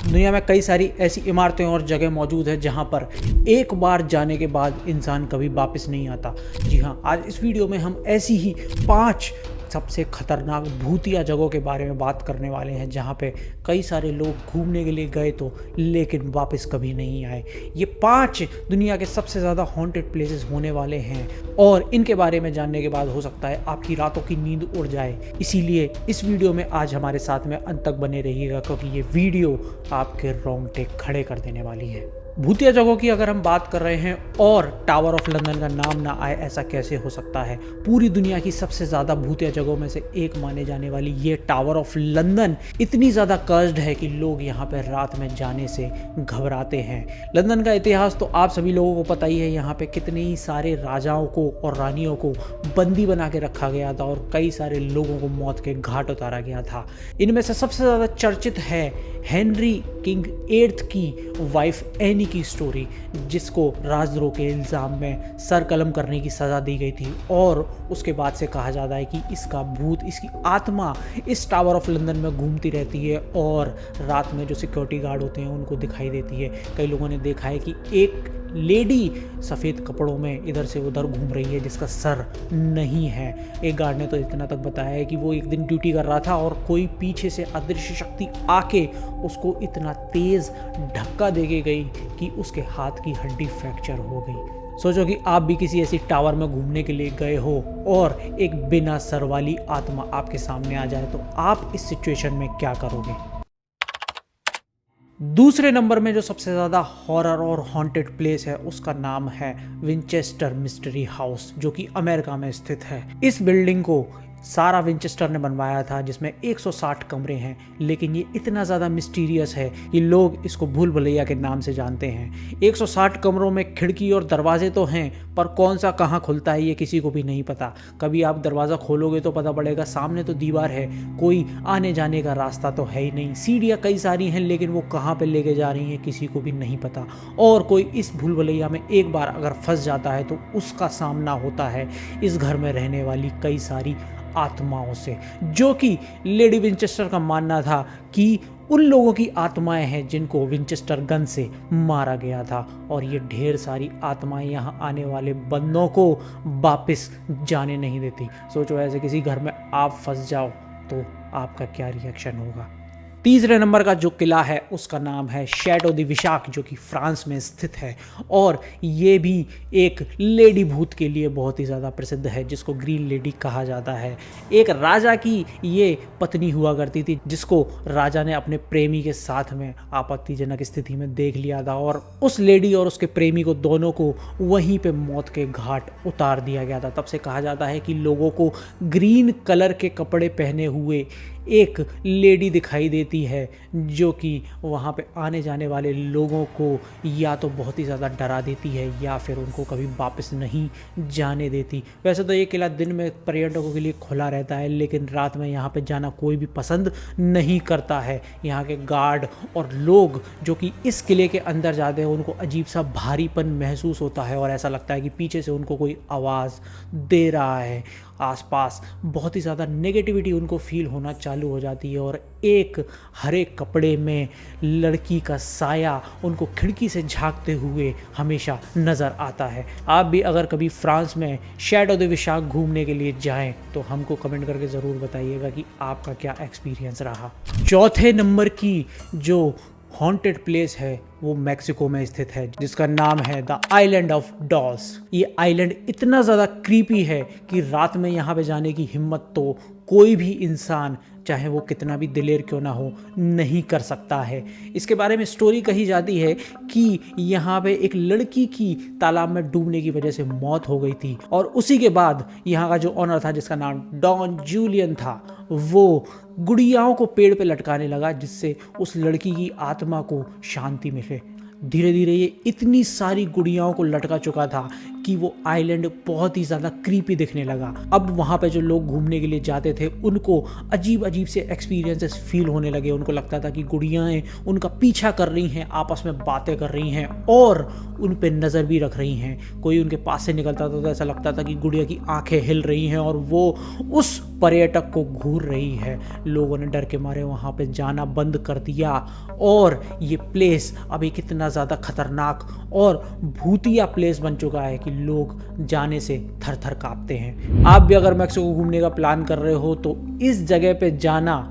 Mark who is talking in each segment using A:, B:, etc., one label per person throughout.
A: दुनिया में कई सारी ऐसी इमारतें और जगह मौजूद है जहां पर एक बार जाने के बाद इंसान कभी वापस नहीं आता। जी हाँ, आज इस वीडियो में हम ऐसी ही 5 सबसे खतरनाक भूतिया जगहों के बारे में बात करने वाले हैं जहां पे कई सारे लोग घूमने के लिए गए तो लेकिन वापस कभी नहीं आए। ये 5 दुनिया के सबसे ज़्यादा हॉन्टेड प्लेसेस होने वाले हैं और इनके बारे में जानने के बाद हो सकता है आपकी रातों की नींद उड़ जाए। इसीलिए इस वीडियो में आज हमारे साथ में अंत तक बने रहिएगा क्योंकि ये वीडियो आपके रोंगटे खड़े कर देने वाली है। भूतिया जगहों की अगर हम बात कर रहे हैं और टावर ऑफ लंदन का नाम ना आए ऐसा कैसे हो सकता है। पूरी दुनिया की सबसे ज़्यादा भूतिया जगहों में से एक माने जाने वाली ये टावर ऑफ लंदन इतनी ज़्यादा कर्स्ड है कि लोग यहाँ पर रात में जाने से घबराते हैं। लंदन का इतिहास तो आप सभी लोगों को पता ही है। यहाँ पे कितने ही सारे राजाओं को और रानियों को बंदी बना के रखा गया था और कई सारे लोगों को मौत के घाट उतारा गया था। इनमें से सबसे ज़्यादा चर्चित है हेनरी किंग 8 की वाइफ एनी की स्टोरी, जिसको राजद्रोह के इल्ज़ाम में सर कलम करने की सज़ा दी गई थी और उसके बाद से कहा जाता है कि इसका भूत, इसकी आत्मा इस टावर ऑफ लंदन में घूमती रहती है और रात में जो सिक्योरिटी गार्ड होते हैं उनको दिखाई देती है। कई लोगों ने देखा है कि एक लेडी सफ़ेद कपड़ों में इधर से उधर घूम रही है जिसका सर नहीं है। एक गार्ड ने तो इतना तक बताया है कि वो एक दिन ड्यूटी कर रहा था और कोई पीछे से अदृश्य शक्ति आके उसको इतना तेज़ धक्का दे के गई कि उसके हाथ की हड्डी फ्रैक्चर हो गई। सोचो कि आप भी किसी ऐसी टावर में घूमने के लिए गए हो और एक बिना सर वाली आत्मा आपके सामने आ जाए तो आप इस सिचुएशन में क्या करोगे। दूसरे नंबर में जो सबसे ज़्यादा हॉरर और हॉन्टेड प्लेस है उसका नाम है विंचेस्टर मिस्ट्री हाउस, जो कि अमेरिका में स्थित है। इस बिल्डिंग को सारा विंचेस्टर ने बनवाया था जिसमें 160 कमरे हैं, लेकिन ये इतना ज़्यादा मिस्टीरियस है कि लोग इसको भूल भुलैया के नाम से जानते हैं। 160 कमरों में खिड़की और दरवाजे तो हैं पर कौन सा कहाँ खुलता है ये किसी को भी नहीं पता। कभी आप दरवाज़ा खोलोगे तो पता पड़ेगा सामने तो दीवार है, कोई आने जाने का रास्ता तो है ही नहीं। सीढ़ियाँ कई सारी हैं लेकिन वो कहाँ पे लेके जा रही हैं किसी को भी नहीं पता। और कोई इस भूल भुलैया में एक बार अगर फंस जाता है तो उसका सामना होता है इस घर में रहने वाली कई सारी आत्माओं से, जो कि लेडी विंचेस्टर का मानना था कि उन लोगों की आत्माएं हैं जिनको विंचेस्टर गन से मारा गया था। और ये ढेर सारी आत्माएं यहाँ आने वाले बंदों को वापस जाने नहीं देती। सोचो ऐसे किसी घर में आप फंस जाओ तो आपका क्या रिएक्शन होगा। तीसरे नंबर का जो किला है उसका नाम है शैडो दी विशाख, जो कि फ्रांस में स्थित है और ये भी एक लेडी भूत के लिए बहुत ही ज़्यादा प्रसिद्ध है जिसको ग्रीन लेडी कहा जाता है। एक राजा की ये पत्नी हुआ करती थी जिसको राजा ने अपने प्रेमी के साथ में आपत्तिजनक स्थिति में देख लिया था और उस लेडी और उसके प्रेमी को दोनों को वहीं पे मौत के घाट उतार दिया गया था। तब से कहा जाता है कि लोगों को ग्रीन कलर के कपड़े पहने हुए एक लेडी दिखाई देती है जो कि वहाँ पे आने जाने वाले लोगों को या तो बहुत ही ज़्यादा डरा देती है या फिर उनको कभी वापस नहीं जाने देती। वैसे तो ये किला दिन में पर्यटकों के लिए खुला रहता है लेकिन रात में यहाँ पे जाना कोई भी पसंद नहीं करता है। यहाँ के गार्ड और लोग जो कि इस किले के अंदर जाते हैं उनको अजीब सा भारीपन महसूस होता है और ऐसा लगता है कि पीछे से उनको कोई आवाज़ दे रहा है। आसपास बहुत ही ज़्यादा नेगेटिविटी उनको फील होना चालू हो जाती है और एक हरे कपड़े में लड़की का साया उनको खिड़की से झांकते हुए हमेशा नज़र आता है। आप भी अगर कभी फ्रांस में शैडो दी विशाख घूमने के लिए जाएं तो हमको कमेंट करके ज़रूर बताइएगा कि आपका क्या एक्सपीरियंस रहा। चौथे नंबर की जो हॉन्टेड प्लेस है वो मैक्सिको में स्थित है जिसका नाम है द आइलैंड ऑफ डॉल्स। ये आइलैंड इतना ज़्यादा क्रीपी है कि रात में यहाँ पे जाने की हिम्मत तो कोई भी इंसान, चाहे वो कितना भी दिलेर क्यों ना हो, नहीं कर सकता है। इसके बारे में स्टोरी कही जाती है कि यहाँ पे एक लड़की की तालाब में डूबने की वजह से मौत हो गई थी और उसी के बाद यहाँ का जो ऑनर था जिसका नाम डॉन जूलियन था वो गुड़ियाओं को पेड़ पे लटकाने लगा जिससे उस लड़की की आत्मा को शांति मिले। धीरे धीरे ये इतनी सारी गुड़ियाओं को लटका चुका था कि वो आइलैंड बहुत ही ज़्यादा क्रीपी दिखने लगा। अब वहाँ पे जो लोग घूमने के लिए जाते थे उनको अजीब अजीब से एक्सपीरियंसेस फील होने लगे। उनको लगता था कि गुड़ियाएँ उनका पीछा कर रही हैं, आपस में बातें कर रही हैं और उन पे नज़र भी रख रही हैं। कोई उनके पास से निकलता था तो ऐसा लगता था कि गुड़िया की आंखें हिल रही हैं और वो उस पर्यटक को घूर रही है। लोगों ने डर के मारे वहाँ पे जाना बंद कर दिया और ये प्लेस अभी कितना ज़्यादा खतरनाक और भूतिया प्लेस बन चुका है कि लोग जाने से थर थर काँपते हैं। आप भी अगर मैक्सिको घूमने का प्लान कर रहे हो तो इस जगह पे जाना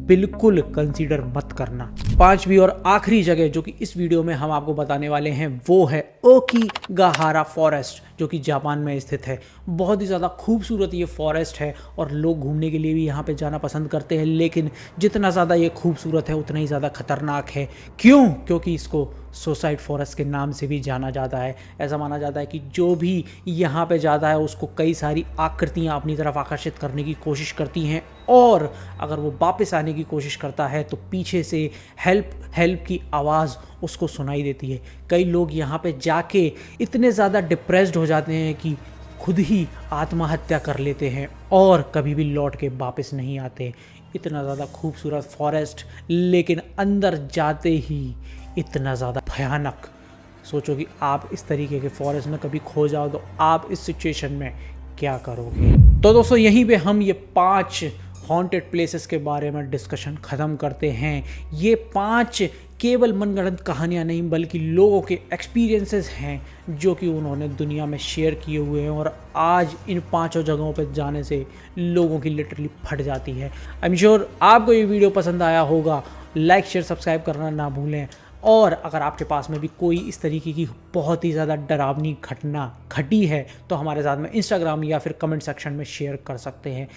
A: बिल्कुल कंसीडर मत करना। पांचवी और आखिरी जगह जो कि इस वीडियो में हम आपको बताने वाले हैं वो है ओकिगाहारा फॉरेस्ट, जो कि जापान में स्थित है। बहुत ही ज़्यादा खूबसूरत ये फॉरेस्ट है और लोग घूमने के लिए भी यहाँ पे जाना पसंद करते हैं, लेकिन जितना ज़्यादा ये खूबसूरत है उतना ही ज़्यादा खतरनाक है। क्यों? क्योंकि इसको सुसाइड फॉरेस्ट के नाम से भी जाना जाता है। ऐसा माना जाता है कि जो भी यहाँ पे जाता है उसको कई सारी आकृतियाँ अपनी तरफ आकर्षित करने की कोशिश करती हैं और अगर वो वापस आने की कोशिश करता है तो पीछे से हेल्प हेल्प की आवाज़ उसको सुनाई देती है। कई लोग यहाँ पे जाके इतने ज़्यादा डिप्रेस्ड हो जाते हैं कि खुद ही आत्महत्या कर लेते हैं और कभी भी लौट के वापस नहीं आते। इतना ज़्यादा खूबसूरत फॉरेस्ट, लेकिन अंदर जाते ही इतना ज़्यादा भयानक। सोचो कि आप इस तरीके के फॉरेस्ट में कभी खो जाओ तो आप इस सिचुएशन में क्या करोगे। तो दोस्तों यहीं पे हम ये 5 हॉन्टेड प्लेसेस के बारे में डिस्कशन ख़त्म करते हैं। ये 5 केवल मनगढ़ंत कहानियाँ नहीं बल्कि लोगों के एक्सपीरियंसेस हैं जो कि उन्होंने दुनिया में शेयर किए हुए हैं और आज इन 5 जगहों पर जाने से लोगों की लिटरली फट जाती है। आई एम श्योर आपको ये वीडियो पसंद आया होगा। लाइक शेयर सब्सक्राइब करना ना भूलें और अगर आपके पास में भी कोई इस तरीके की बहुत ही ज़्यादा डरावनी घटना घटी है तो हमारे साथ में इंस्टाग्राम या फिर कमेंट सेक्शन में शेयर कर सकते हैं।